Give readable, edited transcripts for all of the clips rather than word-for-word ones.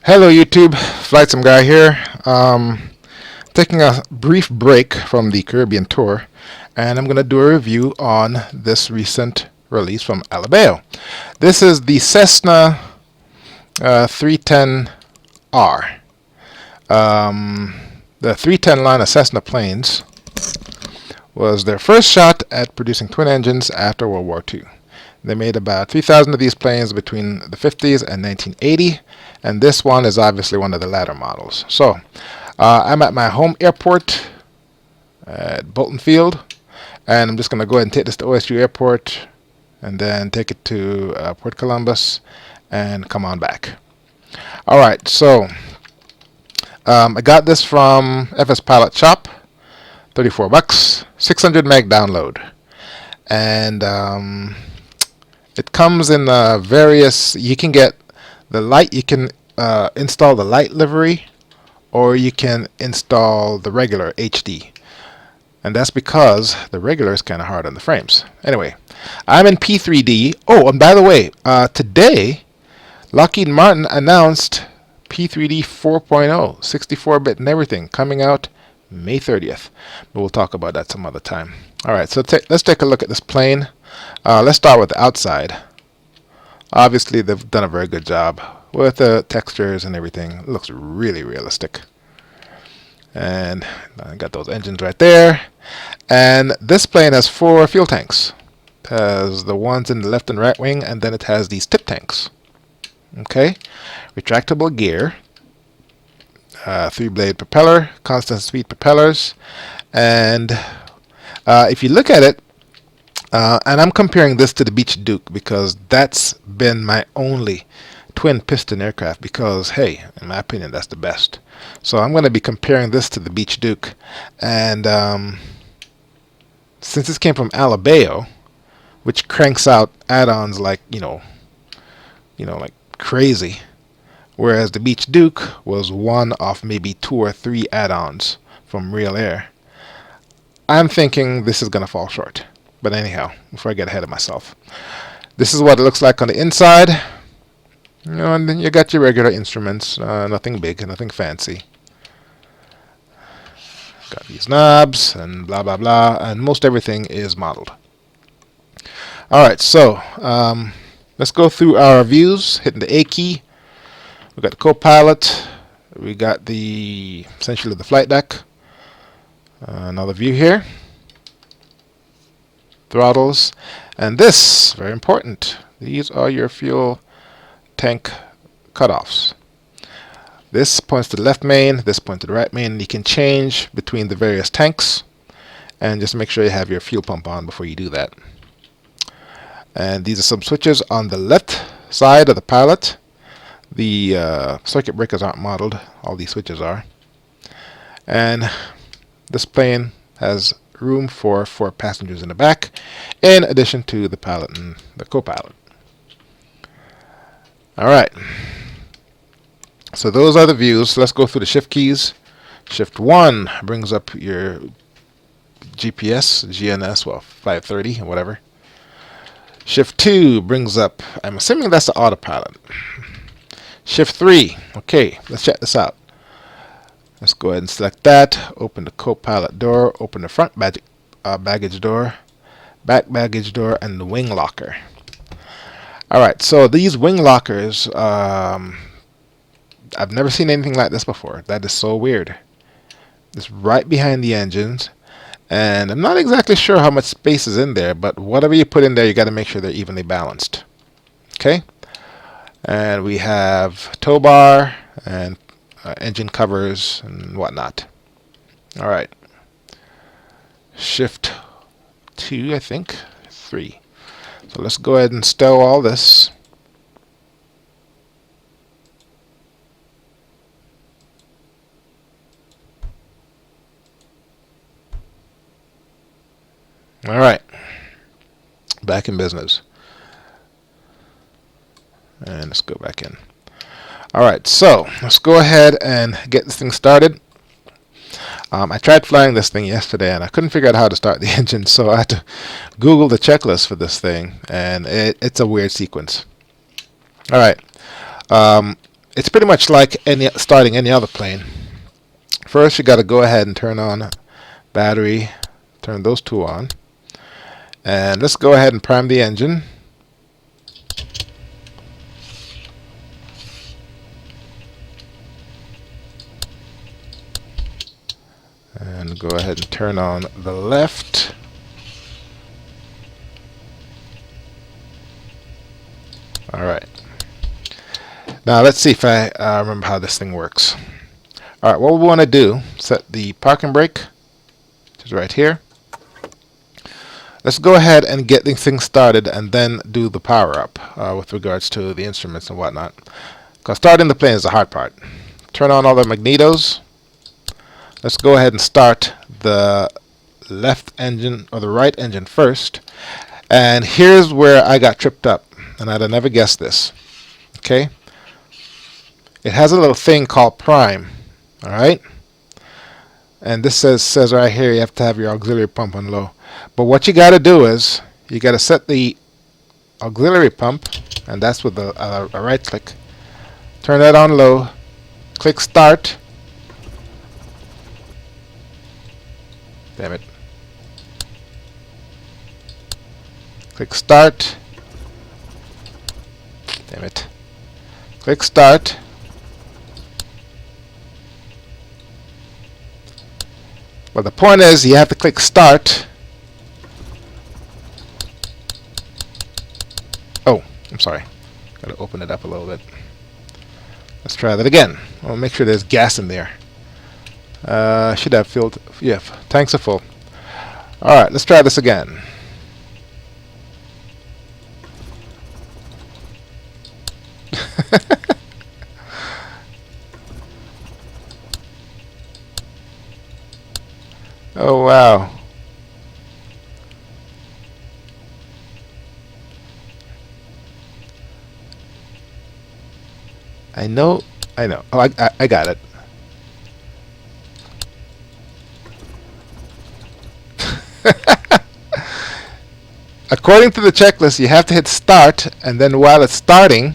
Hello YouTube, Flightsimguy here. Taking a brief break from the Caribbean tour, and I'm going to do a review on this recent release from Alabeo. This is the Cessna 310R. The 310 line of Cessna planes was their first shot at producing twin engines after World War II. They made about 3,000 of these planes between the 50s and 1980, and this one is obviously one of the latter models. So I'm at my home airport at Bolton Field, and I'm just going to go ahead and take this to OSU Airport and then take it to Port Columbus and come on back. Alright, so I got this from FS Pilot Shop, 34 bucks, 600 meg download, and it comes in various. You can get the light. You can install the light livery, or you can install the regular HD, and that's because the regular is kind of hard on the frames. Anyway, I'm in P3D. Oh, and by the way, today Lockheed Martin announced P3D 4.0, 64-bit and everything, coming out May 30th. But we'll talk about that some other time. All right, so let's take a look at this plane. Let's start with the outside. Obviously, they've done a very good job with the textures and everything. It looks really realistic. And I got those engines right there. And this plane has 4 fuel tanks. It has the ones in the left and right wing, and then it has these tip tanks. Okay, retractable gear, 3-blade propeller, constant speed propellers, and if you look at it, and I'm comparing this to the Beech Duke because that's been my only twin piston aircraft, because hey, in my opinion, that's the best. So I'm going to be comparing this to the Beech Duke, and since this came from Alabeo, which cranks out add-ons like like crazy, whereas the Beech Duke was one of maybe 2 or 3 add-ons from RealAir, I'm thinking this is going to fall short. But anyhow, before I get ahead of myself, this is what it looks like on the inside. And then you got your regular instruments, nothing big, nothing fancy. Got these knobs and blah blah blah, and most everything is modeled. Alright, so let's go through our views, hitting the A key. We got the co-pilot, we got essentially the flight deck, another view here, throttles, and this, very important, these are your fuel tank cutoffs. This points to the left main, this points to the right main, and you can change between the various tanks, and just make sure you have your fuel pump on before you do that. And these are some switches on the left side of the pilot. The circuit breakers aren't modeled, all these switches are. And this plane has room for 4 passengers in the back, in addition to the pilot and the co-pilot. Alright, so those are the views. Let's go through the shift keys. Shift 1 brings up your GPS, GNS, well, 530 or whatever. Shift 2 brings up, I'm assuming that's the autopilot. Shift 3, okay, let's check this out. Let's go ahead and select that, open the co-pilot door, open the front baggage door, back baggage door, and the wing locker. Alright, so these wing lockers, I've never seen anything like this before. That is so weird. It's right behind the engines, and I'm not exactly sure how much space is in there, but whatever you put in there, you got to make sure they're evenly balanced. Okay? And we have tow bar and engine covers and whatnot. Alright. Shift 2, I think. 3. So let's go ahead and stow all this. Alright. Back in business. And let's go back in. Alright, so let's go ahead and get this thing started. I tried flying this thing yesterday and I couldn't figure out how to start the engine, so I had to Google the checklist for this thing, and it's a weird sequence. Alright, it's pretty much like starting any other plane. First, you got to go ahead and turn on battery, turn those two on, and let's go ahead and prime the engine. And go ahead and turn on the left. Alright. Now let's see if I remember how this thing works. Alright, what we want to do, set the parking brake, which is right here. Let's go ahead and get this thing started and then do the power up with regards to the instruments and whatnot. Because starting the plane is the hard part. Turn on all the magnetos. Let's go ahead and start the left engine or the right engine first. And here's where I got tripped up, and I'd have never guessed this. Okay? It has a little thing called prime. Alright? And this says right here you have to have your auxiliary pump on low. But what you got to do is you got to set the auxiliary pump, and that's with a right click. Turn that on low. Click start. Damn it. Click start. Damn it. Click start. Well, the point is you have to click start. Oh, I'm sorry. Gotta open it up a little bit. Let's try that again. I'll make sure there's gas in there. Should have filled. Yeah, tanks are full. Alright, let's try this again. Oh wow. I know. Oh, I got it. According to the checklist, you have to hit start, and then while it's starting,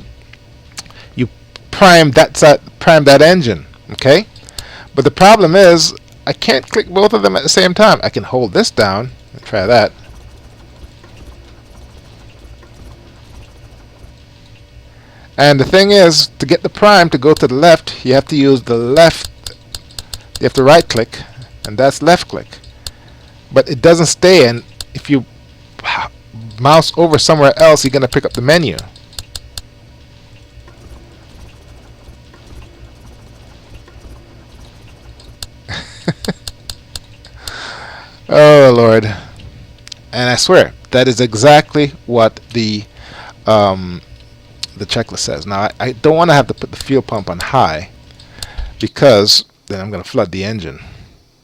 you prime that engine. Okay? But the problem is, I can't click both of them at the same time. I can hold this down and try that. And the thing is, to get the prime to go to the left, you have to use the left. You have to right click, and that's left click. But it doesn't stay, and if you mouse over somewhere else, you're going to pick up the menu. Oh Lord. And I swear, that is exactly what the checklist says. Now, I don't want to have to put the fuel pump on high, because then I'm going to flood the engine.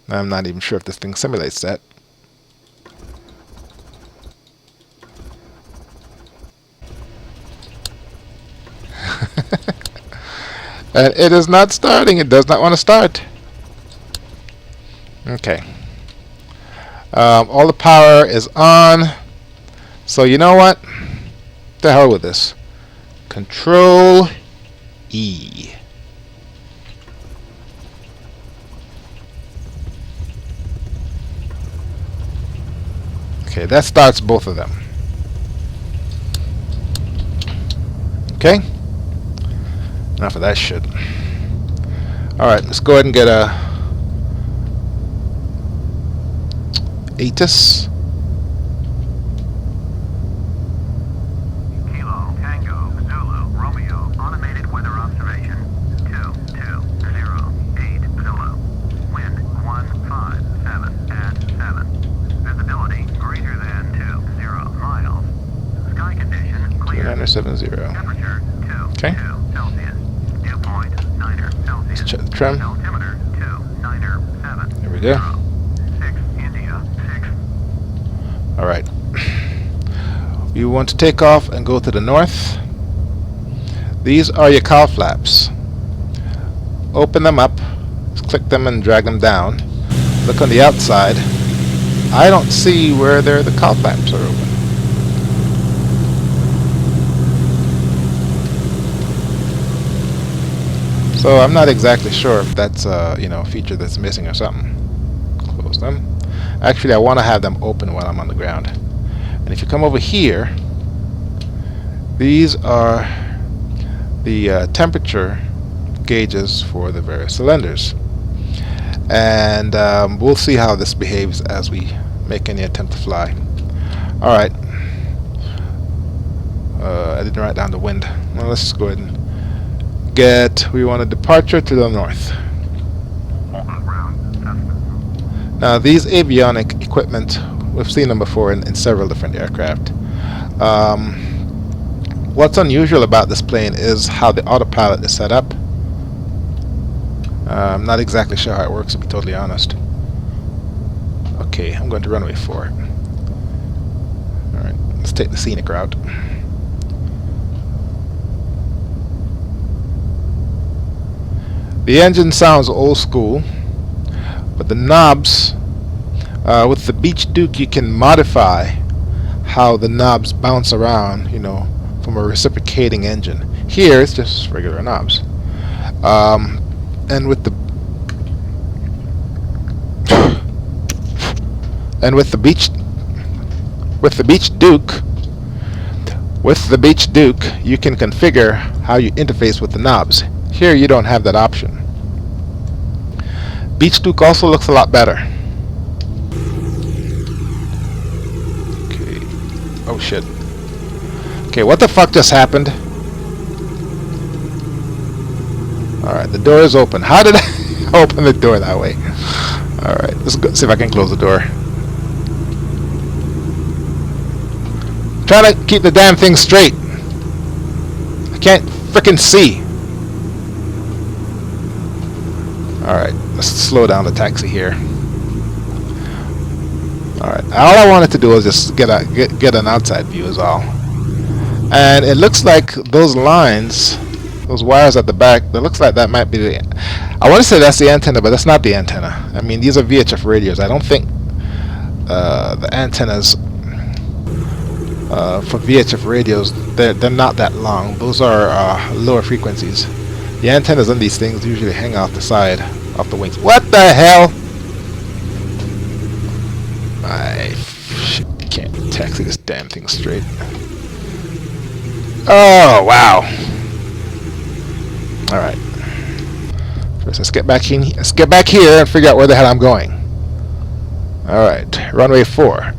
I'm not even sure if this thing simulates that. And it is not starting. It does not want to start. Okay. All the power is on. So you know what? The hell with this. Control E. Okay, that starts both of them. Okay? Enough of that shit. Alright, let's go ahead and get a ATIS. Kilo, Tango, Zulu, Romeo, automated weather observation. 2208 Zulu. Wind 157 at 7. Visibility greater than 20 miles. Sky condition clear. 2970. Temperature 2 Okay. Celsius. Dew point 9 Celsius. Let's check the trim. Altimeter 297. There we go. 6 India 6. Alright. You want to take off and go to the north. These are your cowl flaps. Open them up, click them and drag them down. Look on the outside. I don't see where the cowl flaps are open. So I'm not exactly sure if that's a feature that's missing or something. Close them. Actually, I want to have them open while I'm on the ground. And if you come over here, these are the temperature gauges for the various cylinders. And we'll see how this behaves as we make any attempt to fly. Alright. I didn't write down the wind. Well, let's just go ahead and we want a departure to the north. Now these avionic equipment, we've seen them before in several different aircraft. What's unusual about this plane is how the autopilot is set up. I'm not exactly sure how it works, to be totally honest. Okay, I'm going to runway 4. Alright, let's take the scenic route. The engine sounds old school, but the knobs, with the Beech Duke, you can modify how the knobs bounce around, from a reciprocating engine. Here, it's just regular knobs. And with the Beech Duke, you can configure how you interface with the knobs. Here you don't have that option. Beech Duke also looks a lot better. Okay. Oh shit. Okay, what the fuck just happened? Alright, the door is open. How did I open the door that way? Alright, let's go see if I can close the door. Trying to keep the damn thing straight. I can't frickin' see. Alright, let's slow down the taxi here. Alright, all I wanted to do was just get an outside view is all. And it looks like those lines, those wires at the back, that looks like that might be the... I want to say that's the antenna, but that's not the antenna. I mean, these are VHF radios. I don't think the antennas for VHF radios, they're not that long. Those are lower frequencies. The antennas on these things usually hang off the side, off the wings. What the hell? I can't taxi this damn thing straight. Oh wow! All right. First, let's get back in. Let's get back here and figure out where the hell I'm going. All right, runway 4.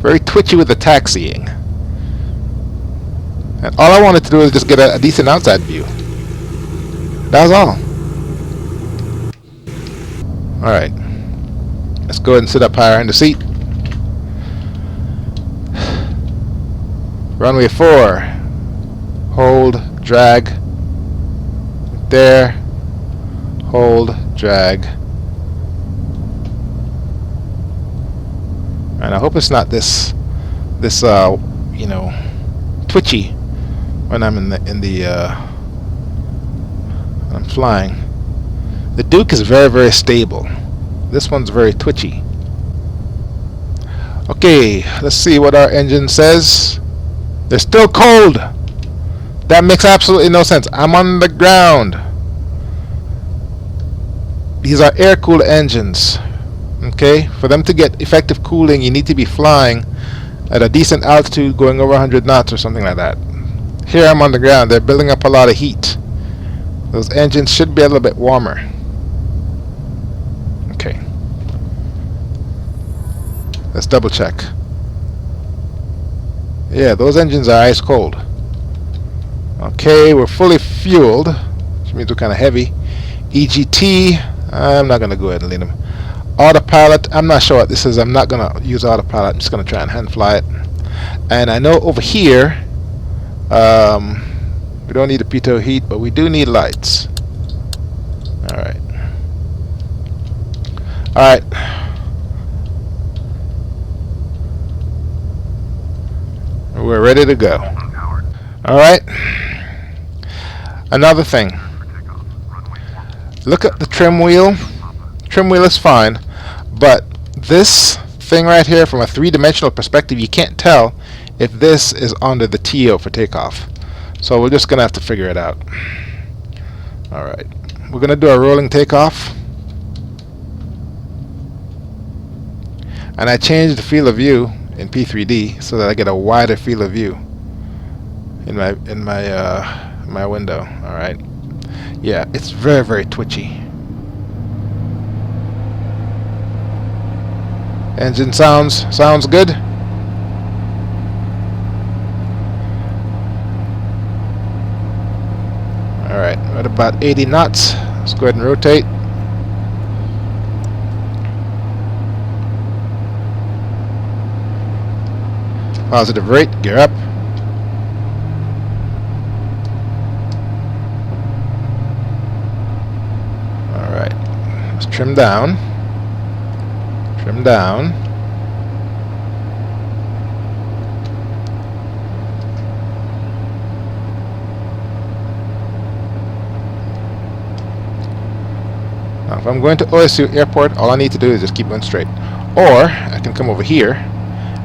Very twitchy with the taxiing. And all I wanted to do was just get a decent outside view. That was all. Alright. Let's go ahead and sit up higher in the seat. Runway 4. Hold, drag. There. Hold, drag. And I hope it's not this twitchy when I'm when I'm flying. The Duke is very, very stable. This one's very twitchy. Okay, let's see what our engine says. They're still cold. That makes absolutely no sense. I'm on the ground. These are air-cooled engines. Okay, for them to get effective cooling, you need to be flying at a decent altitude, going over 100 knots or something like that. Here I'm on the ground. They're building up a lot of heat. Those engines should be a little bit warmer. Okay. Let's double check. Yeah, those engines are ice cold. Okay, we're fully fueled, which means we're kind of heavy. EGT, I'm not going to go ahead and lead them. Autopilot, I'm not sure what this is. I'm not going to use autopilot. I'm just going to try and hand fly it. And I know over here, we don't need a pitot heat, but we do need lights. Alright. Alright. We're ready to go. Alright. Another thing. Look at the trim wheel. Trim wheel is fine, but this thing right here, from a three-dimensional perspective, you can't tell if this is under the TO for takeoff. So we're just gonna have to figure it out. Alright, we're gonna do a rolling takeoff. And I changed the field of view in P3D so that I get a wider field of view in my window. Alright. Yeah, it's very, very twitchy. Engine sounds good. Alright, we're at about 80 knots. Let's go ahead and rotate. Positive rate, gear up. Alright, let's trim down. Trim down. Now, if I'm going to OSU Airport, all I need to do is just keep going straight. Or I can come over here,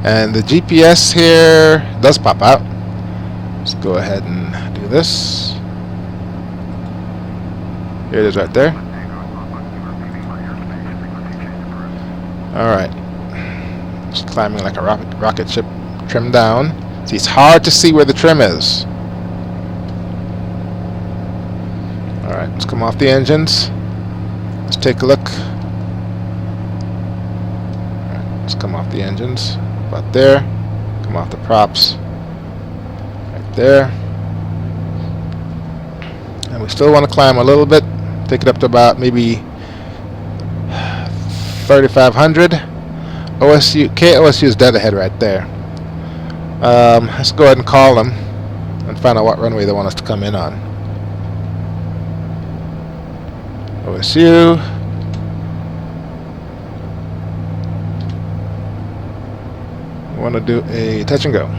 and the GPS here does pop out. Let's go ahead and do this. Here it is right there. Alright. Just climbing like a rocket ship. Trim down. See, it's hard to see where the trim is. Alright, let's come off the engines. Let's take a look. Alright, let's come off the engines. About there. Come off the props. Right there. And we still want to climb a little bit. Take it up to about maybe 3,500. KOSU is dead ahead right there. Let's go ahead and call them and find out what runway they want us to come in on. OSU. We want to do a touch and go.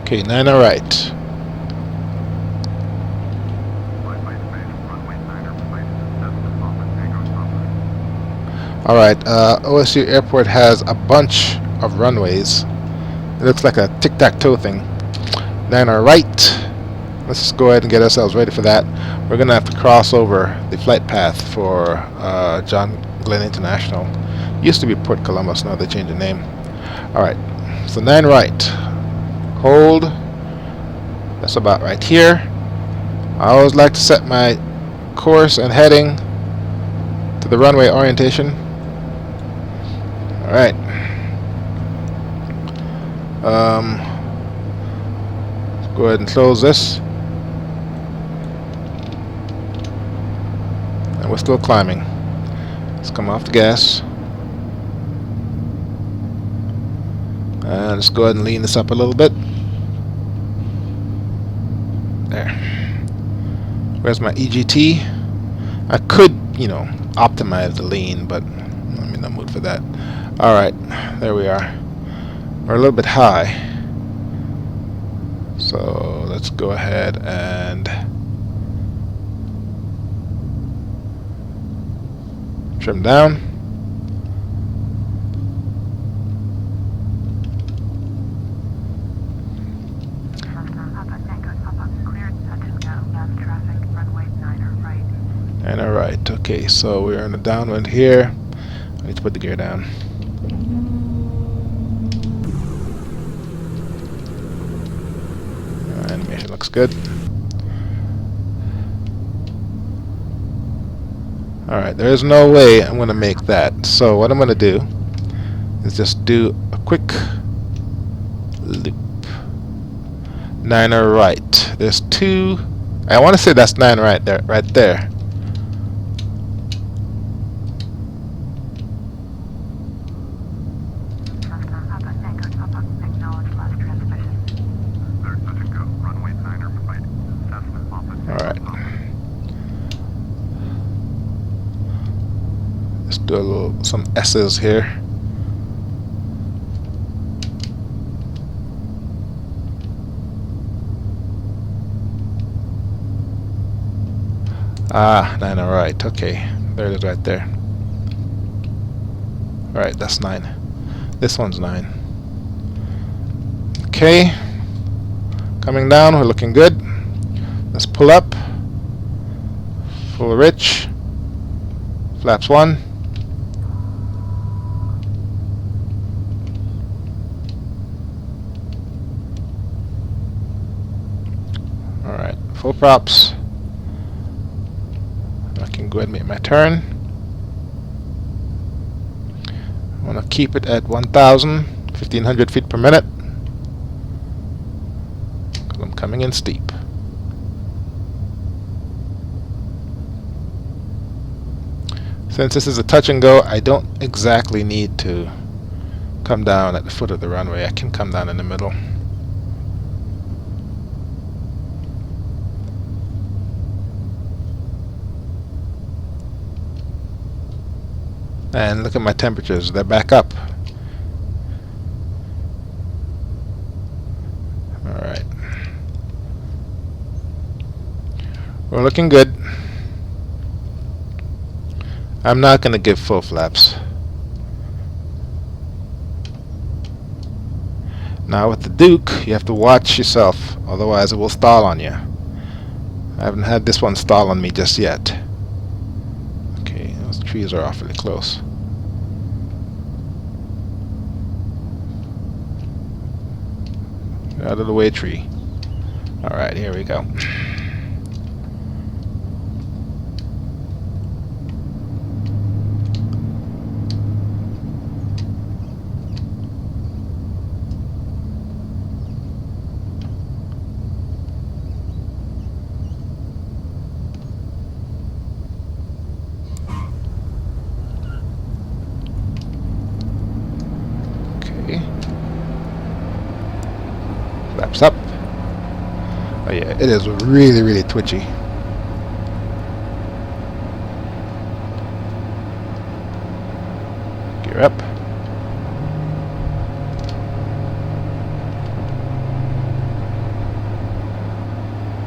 Okay, 9 right. Alright, OSU Airport has a bunch of runways. It looks like a tic-tac-toe thing. 9 right. Let's just go ahead and get ourselves ready for that. We're going to have to cross over the flight path for John Glenn International. Used to be Port Columbus, now they changed the name. Alright, so 9 right. Hold. That's about right here. I always like to set my course and heading to the runway orientation. Alright. Let's go ahead and close this. And we're still climbing. Let's come off the gas. And let's go ahead and lean this up a little bit. There. Where's my EGT? I could, optimize the lean, but I'm in the mood for that. Alright, there we are. We're a little bit high. So let's go ahead and trim down. And alright, okay, so we're in the downwind here. I need to put the gear down. Animation looks good. Alright, there's no way I'm going to make that. So what I'm going to do is just do a quick loop. 9 right. There's 2. I want to say that's 9 right there. Right there. Alright. Let's do some S's here. Ah, 9 right. Okay, there it is right there. Alright, that's 9. This one's 9. Okay. Coming down, we're looking good. Let's pull up. Full rich. Flaps 1. Alright, full props. I can go ahead and make my turn. I want to keep it at 1,500 feet per minute, because I'm coming in steep. Since this is a touch and go, I don't exactly need to come down at the foot of the runway. I can come down in the middle. And look at my temperatures, they're back up. Alright. We're looking good. I'm not going to give full flaps. Now with the Duke, you have to watch yourself, otherwise it will stall on you. I haven't had this one stall on me just yet. Okay, those trees are awfully close. Get out of the way, tree. Alright, here we go. Flaps up. Oh yeah, it is really, really twitchy. Gear up.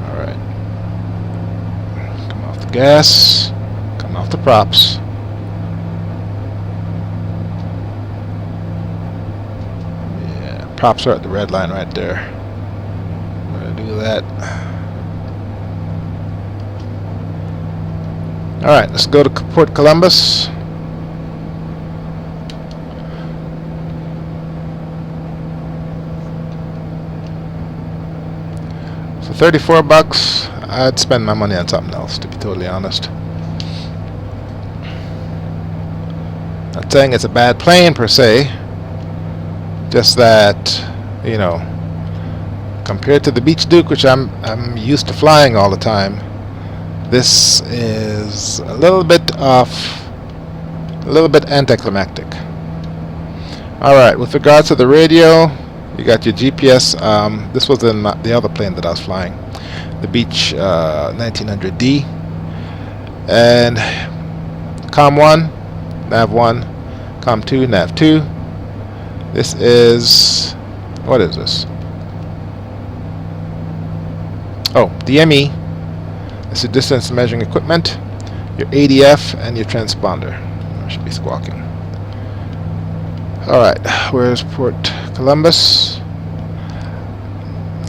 Alright. Come off the gas. Come off the props. Yeah, props are at the red line right there. Do that. Alright, let's go to Port Columbus. For 34 bucks, I'd spend my money on something else, to be totally honest. Not saying it's a bad plane per se, just that, you know, compared to the Beech Duke, which I'm used to flying all the time, this is a little bit anticlimactic. Alright, with regards to the radio, you got your GPS. This was in the other plane that I was flying, the Beech 1900D. And COM 1, nav 1, COM 2, nav 2. This is, what is this? Oh, DME. This is distance measuring equipment, your ADF, and your transponder. I should be squawking. Alright, where's Port Columbus?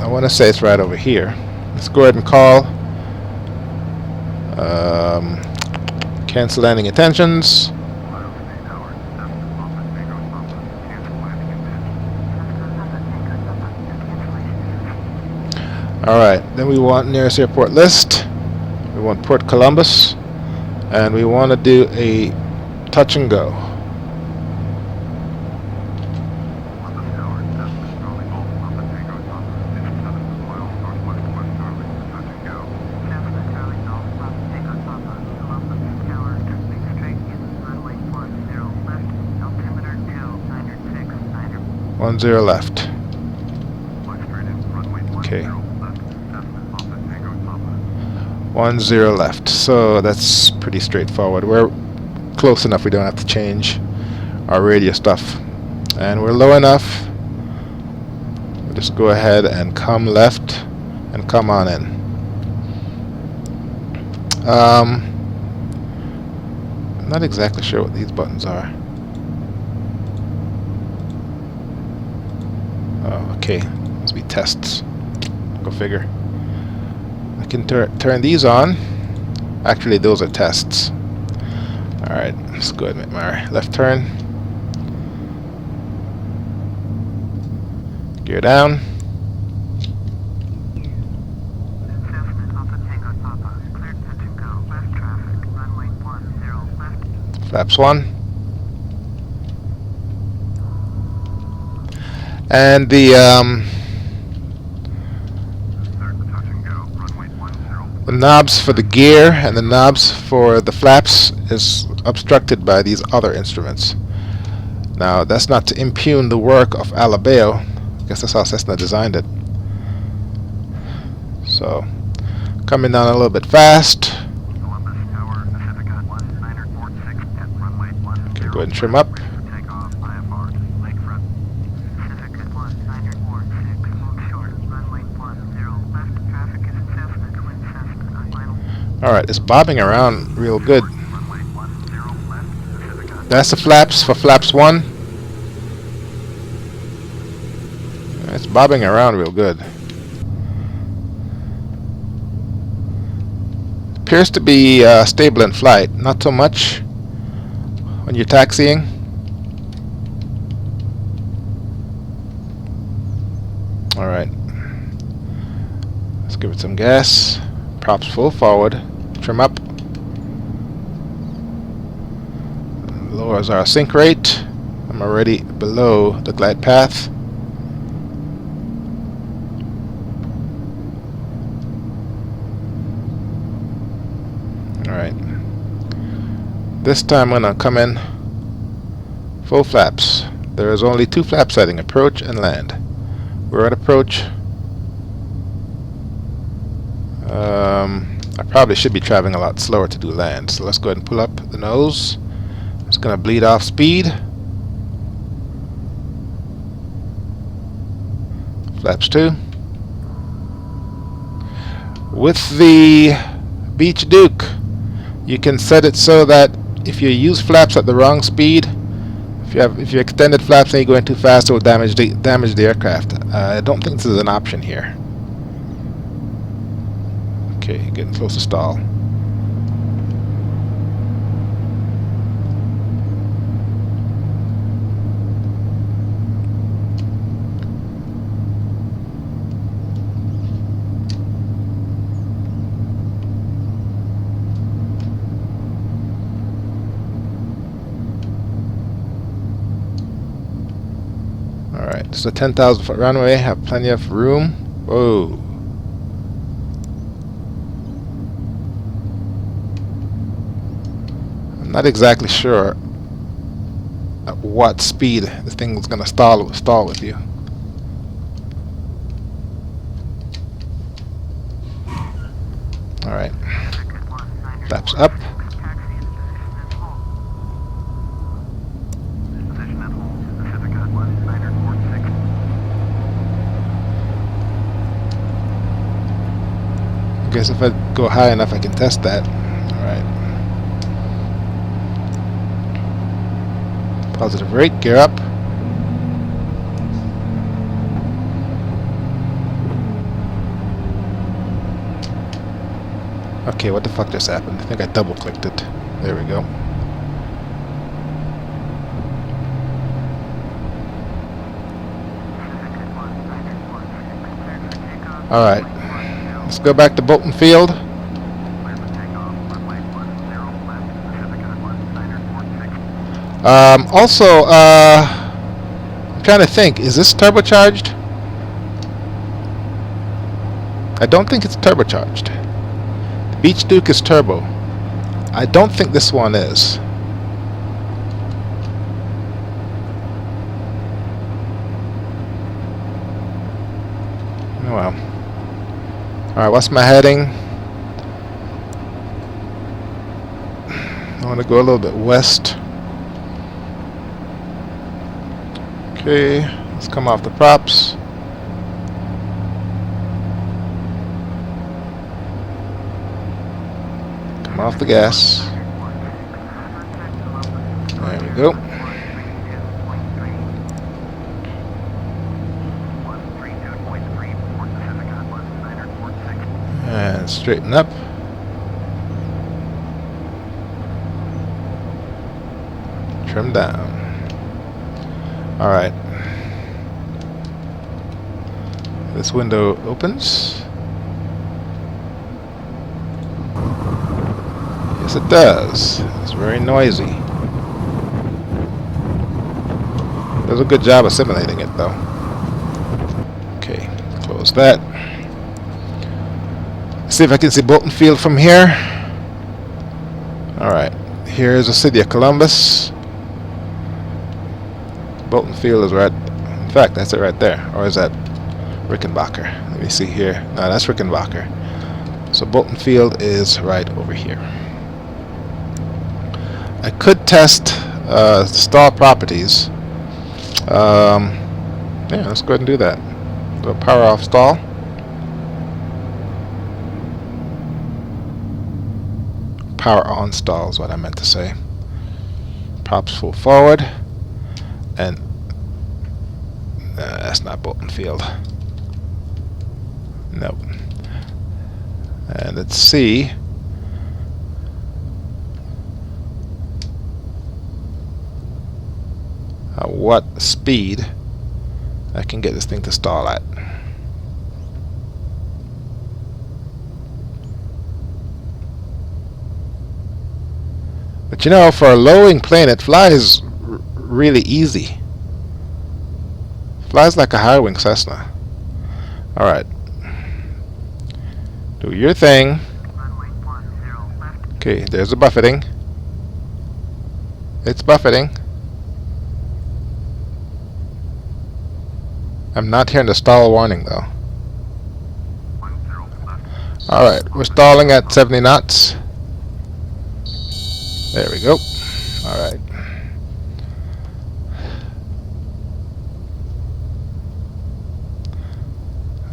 I want to say it's right over here. Let's go ahead and call. Cancel landing intentions. Alright, then we want nearest airport list. We want Port Columbus. And we want to do a touch and go. One zero left. Okay. 10 left. So that's pretty straightforward. We're close enough. We don't have to change our radio stuff, and we're low enough. We'll just go ahead and come left and come on in. I'm not exactly sure what these buttons are. Oh, okay. Must be tests. Go figure. I can turn these on. Actually, those are tests. Alright, let's go ahead and make my left turn. Gear down. Flaps 1. And the knobs for the gear and the knobs for the flaps is obstructed by these other instruments. Now, that's not to impugn the work of Alabeo. I guess that's how Cessna designed it. So, coming down a little bit fast. Okay, go ahead and trim up. Alright, it's bobbing around real good. That's the flaps for flaps 1. It's bobbing around real good. Appears to be stable in flight. Not so much when you're taxiing. Alright. Let's give it some gas. Props full forward. Trim up. Lowers our sink rate. I'm already below the glide path. Alright. This time I'm going to come in full flaps. There is only 2 flap setting, approach and land. We're at approach. I probably should be traveling a lot slower to do land, so let's go ahead and pull up the nose. It's going to bleed off speed. Flaps 2. With the Beech Duke, you can set it so that if you use flaps at the wrong speed, if you extended flaps and you're going too fast, it will damage the aircraft. I don't think this is an option here. Okay, getting close to stall. Alright, this is a 10,000 foot runway, have plenty of room. Whoa. I'm not exactly sure at what speed this thing is going to stall with you. Alright. Flaps up. I guess if I go high enough I can test that. Alright. Positive rate, gear up. Okay, what the fuck just happened? I think I double clicked it. There we go. Alright. Let's go back to Bolton Field. Also, I'm trying to think, is this turbocharged? I don't think it's turbocharged. The Beech Duke is turbo. I don't think this one is. Oh well. Alright, what's my heading? I want to go a little bit west. Okay, let's come off the props. Come off the gas. There we go. And straighten up. Trim down. Alright. This window opens. Yes, it does. It's very noisy. Does a good job of simulating it, though. Okay, close that. See if I can see Bolton Field from here. Alright, here's the city of Columbus. Bolton Field is right. In fact, that's it right there. Or is that Rickenbacker? Let me see here. No, that's Rickenbacker. So Bolton Field is right over here. I could test stall properties. Yeah, let's go ahead and do that. Do a power off stall. Power on stall is what I meant to say. Props full forward. And that's not Bolton Field. Nope. And let's see. What speed I can get this thing to stall at. But you know, for a low-wing plane, it flies really easy. Flies like a high-wing Cessna. Alright. Do your thing. Okay, there's the buffeting. It's buffeting. I'm not hearing the stall warning though. Alright, we're stalling at 70 knots. There we go. Alright.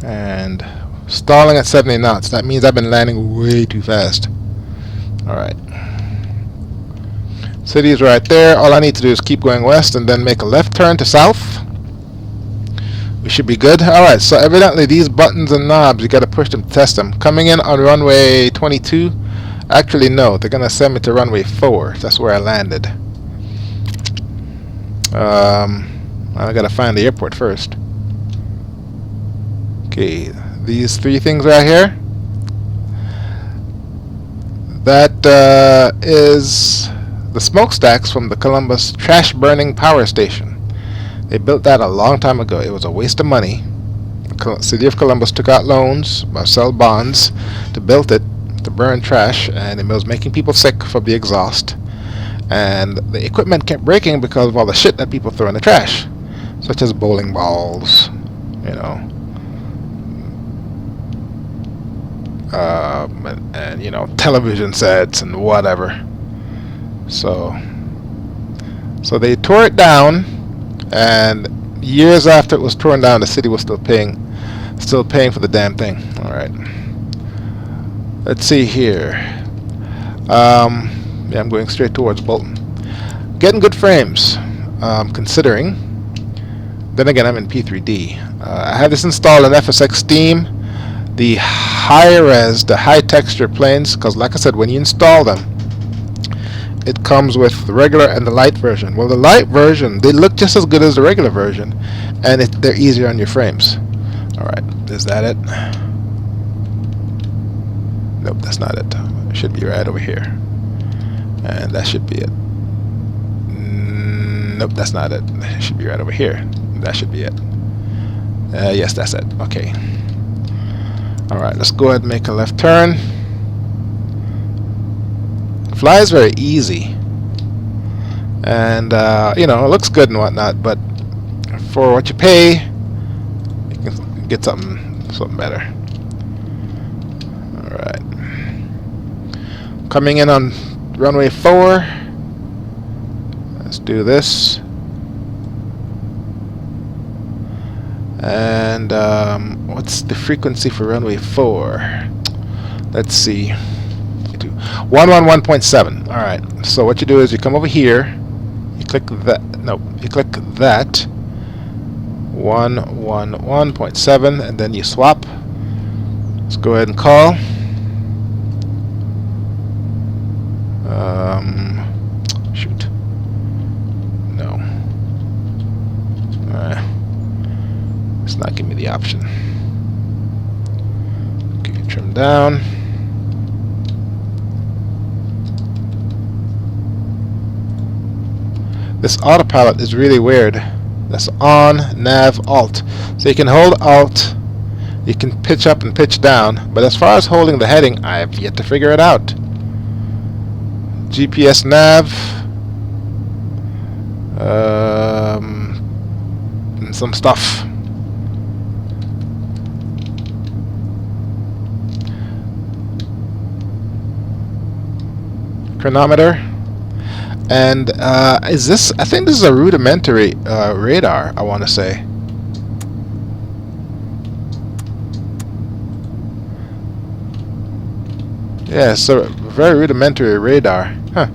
And stalling at 70 knots. That means I've been landing way too fast. Alright. City's right there. All I need to do is keep going west and then make a left turn to south. We should be good. Alright, so evidently these buttons and knobs, you gotta push them to test them. Coming in on runway 22. Actually, no, they're gonna send me to runway 4. That's where I landed. I gotta find the airport first. Okay, these three things right here. That is the smokestacks from the Columbus trash burning power station. They built that a long time ago. It was a waste of money. The city of Columbus took out loans, sell bonds to build it, to burn trash, and it was making people sick from the exhaust. And the equipment kept breaking because of all the shit that people throw in the trash, such as bowling balls, you know, and you know, television sets and whatever. So they tore it down. And years after it was torn down, the city was still paying for the damn thing. All right. Let's see here. Yeah, I'm going straight towards Bolton. Getting good frames, considering. Then again, I'm in P3D. I have this installed in FSX Steam. The high-res, the high-texture planes, because like I said, when you install them, it comes with the regular and the light version. Well, the light version, they look just as good as the regular version, and they're easier on your frames. Alright, is that it? Nope, that's not it. It should be right over here. And that should be it. Nope, that's not it. It should be right over here. That should be it. Yes, that's it. Okay. Alright, let's go ahead and make a left turn. Flies very easy, and you know, it looks good and whatnot, but for what you pay, you can get something better. All right, coming in on runway 4. Let's do this, and what's the frequency for runway 4? Let's see. 111.7. Alright, so what you do is you come over here, you click that, nope, you click that, 111.7, and then you swap. Let's go ahead and call. Shoot. No. It's not giving me the option. Okay, trim down. This autopilot is really weird. That's on, nav, alt. So you can hold alt, you can pitch up and pitch down, but as far as holding the heading, I have yet to figure it out. GPS nav, and some stuff. Chronometer. And is this? I think this is a rudimentary radar, I want to say. Yeah, so very rudimentary radar. Huh.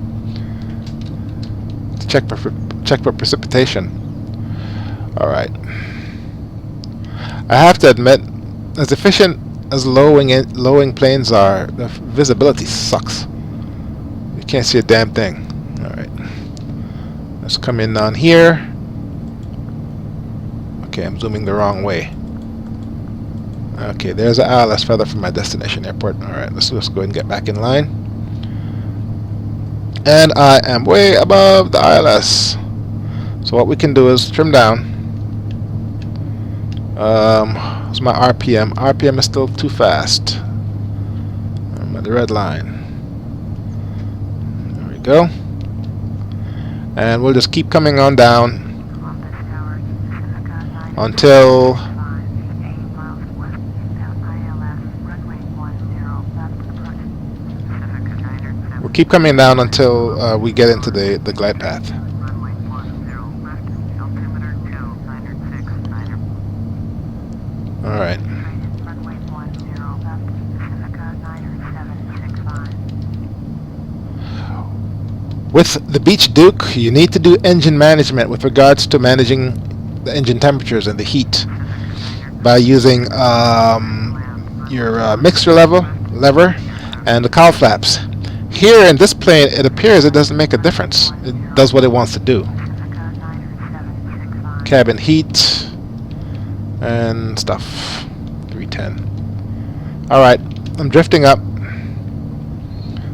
Check for precipitation. All right. I have to admit, as efficient as lowing planes are, the visibility sucks. You can't see a damn thing. Alright, let's come in on here. Okay, I'm zooming the wrong way. Okay, there's an ILS feather from my destination airport. Alright, let's just go ahead and get back in line. And I am way above the ILS. So what we can do is trim down. What's my RPM? RPM is still too fast. I'm at the red line. There we go. And we'll just keep coming on down until we'll keep coming down until we get into the glide path. All right. With the Beech Duke, you need to do engine management with regards to managing the engine temperatures and the heat by using your mixture lever and the cowl flaps. Here in this plane, it appears it doesn't make a difference. It does what it wants to do. Cabin heat and stuff. 310. Alright, I'm drifting up.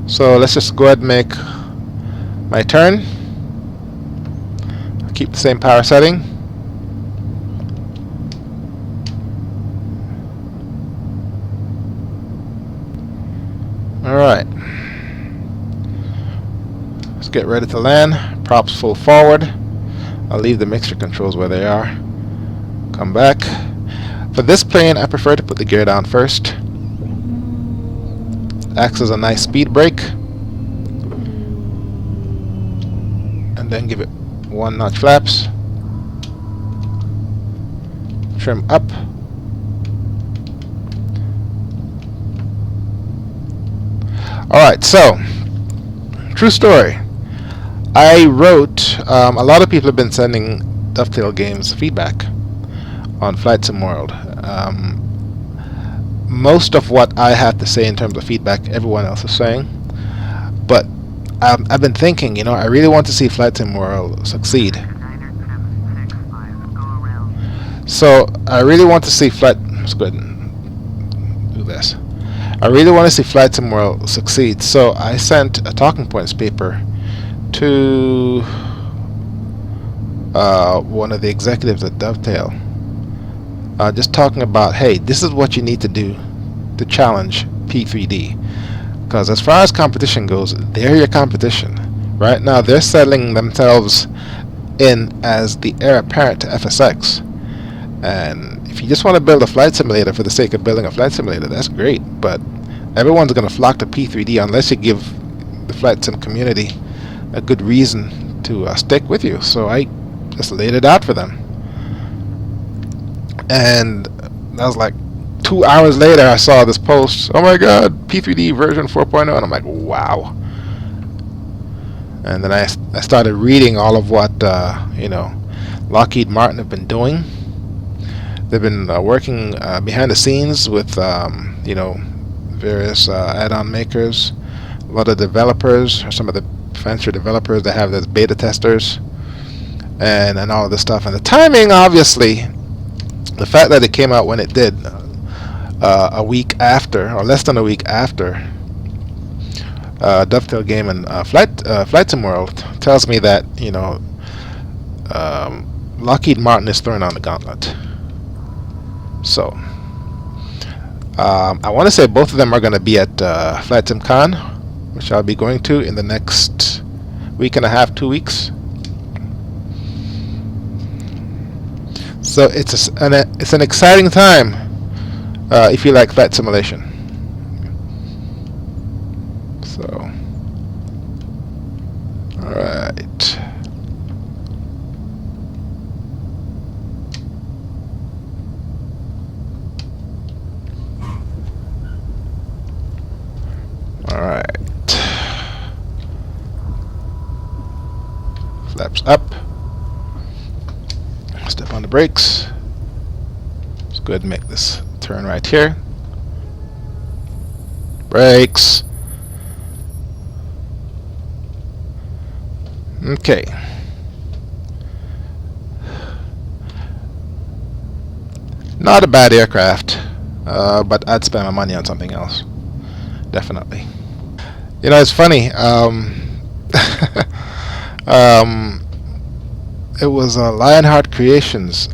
So let's just go ahead and make my turn. I'll keep the same power setting. Alright. Let's get ready to land. Props full forward. I'll leave the mixture controls where they are. Come back. For this plane, I prefer to put the gear down first. Acts as a nice speed brake. And then give it 1 notch flaps. Trim up. Alright, so true story. I wrote, a lot of people have been sending Dovetail Games feedback on Flight Sim World. Most of what I have to say in terms of feedback, everyone else is saying. But I've been thinking, you know, I really want to see Flight Sim World succeed. So I really want to see let's go ahead and do this. I really want to see Flight Sim World succeed. So I sent a talking points paper to one of the executives at Dovetail, just talking about, hey, this is what you need to do to challenge P3D. Because as far as competition goes, they're your competition. Right now, they're settling themselves in as the heir apparent to FSX. And if you just want to build a flight simulator for the sake of building a flight simulator, that's great. But everyone's going to flock to P3D unless you give the flight sim community a good reason to stick with you. So I just laid it out for them. And that was like 2 hours later, I saw this post. Oh my god, P3D version 4.0. And I'm like, wow. And then I started reading all of what you know, Lockheed Martin have been doing. They've been working behind the scenes with you know, various add-on makers lot of developers, or some of the fancier developers that have those beta testers, and all of this stuff. And the timing, obviously, the fact that it came out when it did, a week after, or less than a week after, Dovetail Game and Flight Sim World, tells me that, you know, Lockheed Martin is throwing on the gauntlet. So I want to say both of them are going to be at FlightsimCon, which I'll be going to in the next week and a half, 2 weeks. So it's an exciting time if you like flight simulation. So, all right. All right. Flaps up. Step on the brakes. Let's go ahead and make this turn right here. Brakes. Okay. Not a bad aircraft, but I'd spend my money on something else. Definitely. You know, it's funny. It was Lionheart Creations.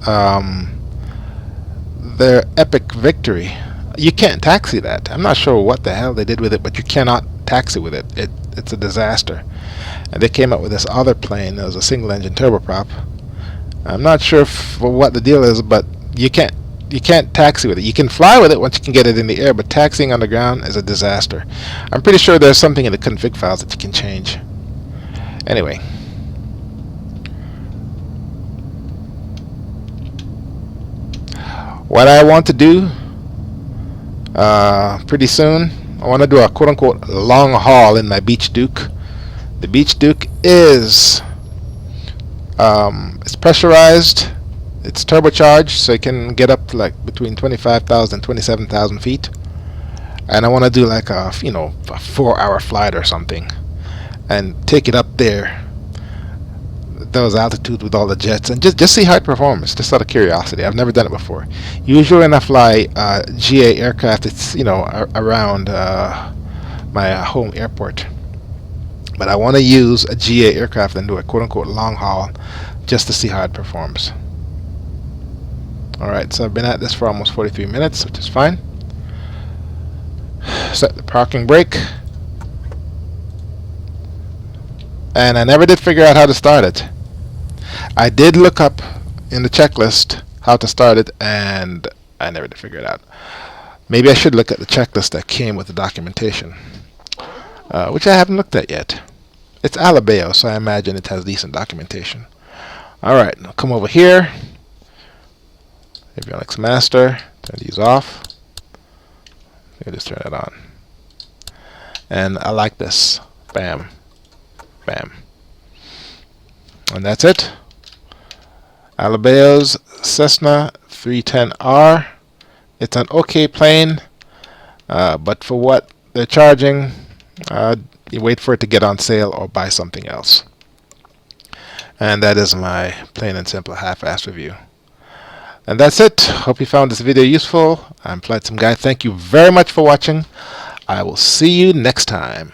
Their Epic Victory. You can't taxi that. I'm not sure what the hell they did with it, but you cannot taxi with it. It's a disaster. And they came up with this other plane. It was a single-engine turboprop. I'm not sure what the deal is, but you can't taxi with it. You can fly with it once you can get it in the air, but taxiing on the ground is a disaster. I'm pretty sure there's something in the config files that you can change. Anyway. What I want to do pretty soon, I want to do a quote-unquote long haul in my Beech Duke. The Beech Duke is it's pressurized, it's turbocharged, so it can get up to like between 25,000 and 27,000 feet. And I want to do like a 4-hour flight or something, and take it up there, those altitudes with all the jets, and just see how it performs, just out of curiosity. I've never done it before. Usually when I fly GA aircraft, it's around my home airport. But I want to use a GA aircraft and do a quote-unquote long haul just to see how it performs. Alright, so I've been at this for almost 43 minutes, which is fine. Set the parking brake. And I never did figure out how to start it. I did look up in the checklist how to start it, and I never did figure it out. Maybe I should look at the checklist that came with the documentation, which I haven't looked at yet. It's Alabeo, so I imagine it has decent documentation. Alright, I'll come over here. Avionics Master, turn these off. I'll just turn it on. And I like this. Bam. Bam. And that's it. Alabeo's Cessna 310R. It's an okay plane, but for what they're charging, you wait for it to get on sale or buy something else. And that is my plain and simple half-assed review. And that's it. Hope you found this video useful. I'm Flightsimguy. Thank you very much for watching. I will see you next time.